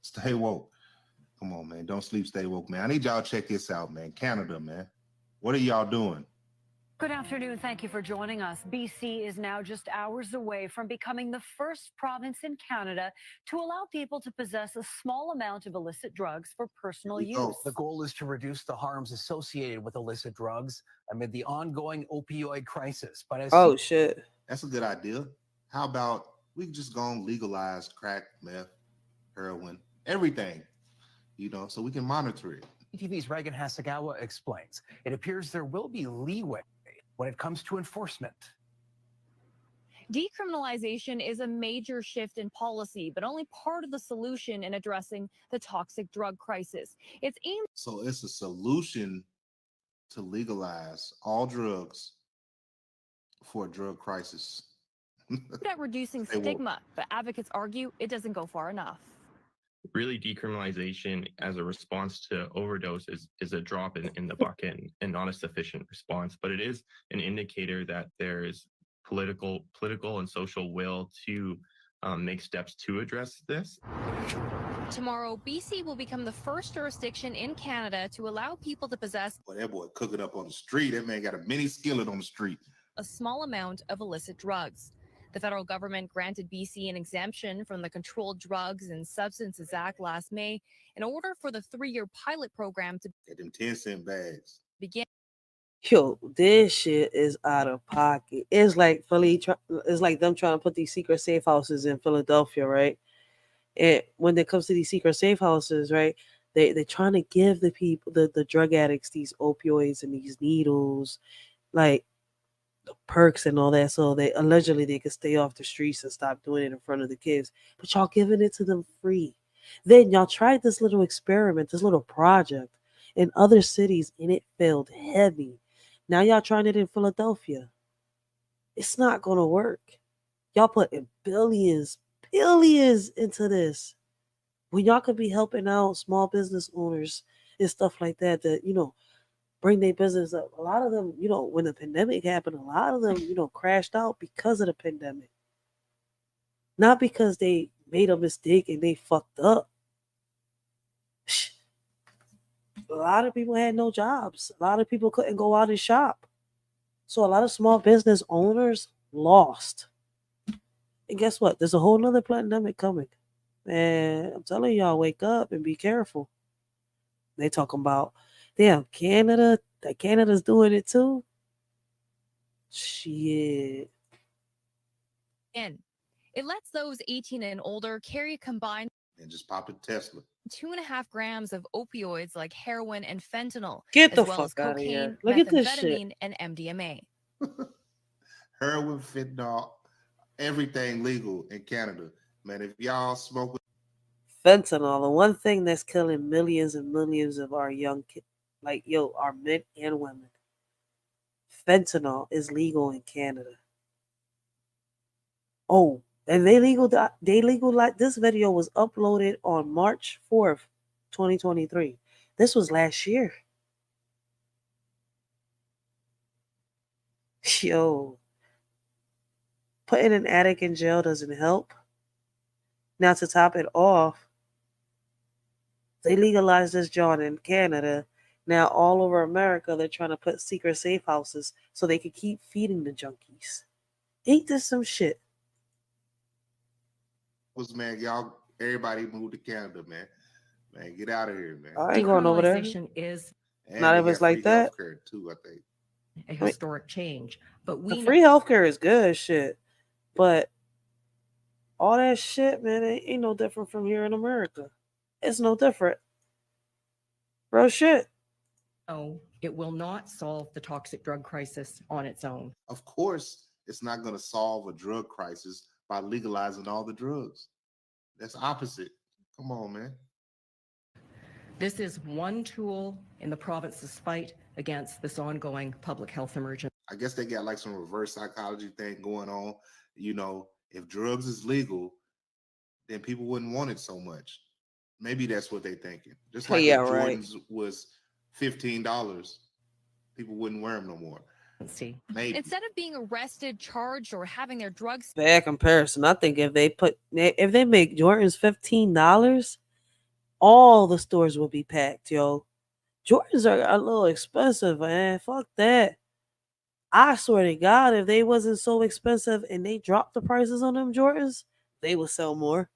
Stay woke. Come on, man. Don't sleep, stay woke, man. I need y'all to check this out, man. Canada, man. What are y'all doing? Good afternoon. Thank you for joining us. BC is now just hours away from becoming the first province in Canada to allow people to possess a small amount of illicit drugs for personal use. The goal is to reduce the harms associated with illicit drugs amid the ongoing opioid crisis. But as shit. That's a good idea. How about we just go and legalize crack, meth, heroin, everything, so we can monitor it. TV's Reagan Hasegawa explains, it appears there will be leeway when it comes to enforcement. Decriminalization is a major shift in policy, but only part of the solution in addressing the toxic drug crisis. It's aimed So it's a solution to legalize all drugs for a drug crisis. at reducing stigma, but advocates argue it doesn't go far enough. Really, decriminalization as a response to overdose is a drop in the bucket and not a sufficient response, but it is an indicator that there is political and social will to make steps to address this. Tomorrow, BC will become the first jurisdiction in Canada to allow people to possess Boy, that boy cooking up on the street. That man got a mini skillet on the street. a small amount of illicit drugs. The federal government granted BC an exemption from the Controlled Drugs and Substances Act last May in order for the 3-year pilot program to Get them 10-cent bags. begin. Yo, this shit is out of pocket. It's like it's like them trying to put these secret safe houses in Philadelphia, right? And when it comes to these secret safe houses, right, they're trying to give the people, the drug addicts, these opioids and these needles, like the perks and all that, so they could stay off the streets and stop doing it in front of the kids. But y'all giving it to them free. Then y'all tried this little experiment, this little project in other cities, and it failed heavy. Now y'all trying it in Philadelphia. It's not gonna work. Y'all putting billions into this when y'all could be helping out small business owners and stuff like that bring their business up. A lot of them, when the pandemic happened, a lot of them, crashed out because of the pandemic. Not because they made a mistake and they fucked up. A lot of people had no jobs. A lot of people couldn't go out and shop. So a lot of small business owners lost. And guess what? There's a whole nother pandemic coming. Man, I'm telling y'all, wake up and be careful. They talking about, damn, Canada's doing it too? Shit. It lets those 18 and older carry a combined And just pop a Tesla. 2.5 grams of opioids like heroin and fentanyl, Get the as well as fuck out of cocaine, here. Look at this shit. methamphetamine, and MDMA. Heroin, fentanyl, everything legal in Canada. Man, if y'all smoke with Fentanyl, the one thing that's killing millions and millions of our young kids, our men and women. Fentanyl is legal in Canada. Oh, and they legal like this video was uploaded on March 4th, 2023. This was last year. Yo, putting an addict in jail doesn't help. Now to top it off, they legalized this joint in Canada. Now all over America, they're trying to put secret safe houses so they can keep feeding the junkies. Ain't this some shit? man, y'all, everybody moved to Canada, man. Man, get out of here, man. I ain't going over there. Decriminalization is And Not they if it's got free like that. healthcare too, I think. a historic change, but The we free healthcare is good shit, but all that shit, man, it ain't no different from here in America. It's no different. Real shit. know it will not solve the toxic drug crisis on its own. Of course, it's not going to solve a drug crisis by legalizing all the drugs. That's opposite. Come on, man. This is one tool in the province's fight against this ongoing public health emergency. I guess they got like some reverse psychology thing going on. If drugs is legal, then people wouldn't want it so much. Maybe that's what they're thinking. Just like Yeah, if right. Jordans was $15, people wouldn't wear them no more. Maybe. Instead of being arrested, charged, or having their drugs Bad comparison. I think if they make Jordans $15, all the stores would be packed, yo. Jordans are a little expensive, man. Fuck that. I swear to God, if they wasn't so expensive and they dropped the prices on them Jordans, they would sell more.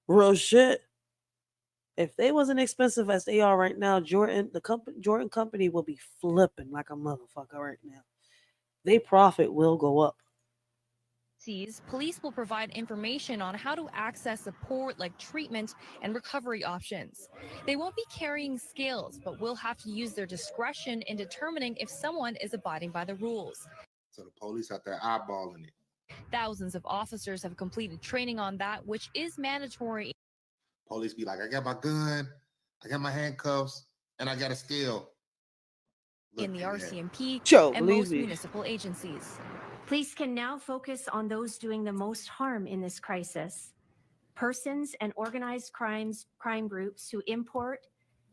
Real shit. If they wasn't expensive as they are right now, Jordan company will be flipping like a motherfucker right now. They profit will go up. Police will provide information on how to access support like treatment and recovery options. They won't be carrying scales, but will have to use their discretion in determining if someone is abiding by the rules. So the police out there eyeballing it. Thousands of officers have completed training on that, which is mandatory. Police be like, I got my gun, I got my handcuffs, and I got a scale. In the RCMP Joe, and believe most me. municipal agencies. Police can now focus on those doing the most harm in this crisis. Persons and organized crime groups who import,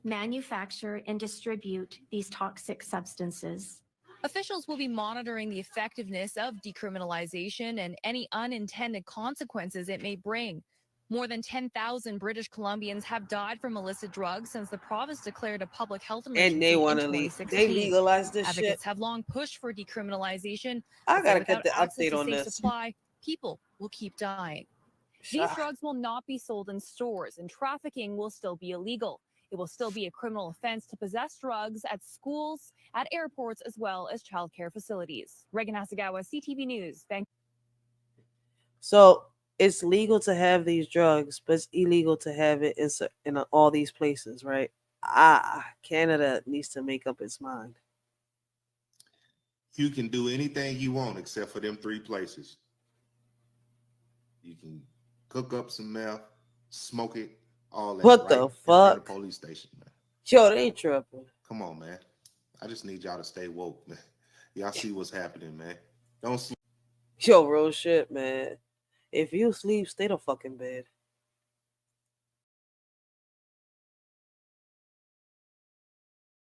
manufacture, and distribute these toxic substances. Officials will be monitoring the effectiveness of decriminalization and any unintended consequences it may bring. More than 10,000 British Columbians have died from illicit drugs since the province declared a public health emergency And they in want to 2016. they legalize this Advocates shit. have long pushed for decriminalization. I gotta without get the access update to on safe this. supply, people will keep dying. These drugs will not be sold in stores, and trafficking will still be illegal. It will still be a criminal offense to possess drugs at schools, at airports, as well as childcare facilities. Reagan Hasagawa, CTV News. So it's legal to have these drugs, but it's illegal to have it in all these places, right? Canada needs to make up its mind. You can do anything you want except for them 3 places. You can cook up some meth, smoke it, all that. What right the in front of fuck? the police station, man. Yo, they tripping. Come on, man. I just need y'all to stay woke, man. Y'all see what's happening, man. Don't sleep. Yo, real shit, man. If you sleep, stay the fucking bed.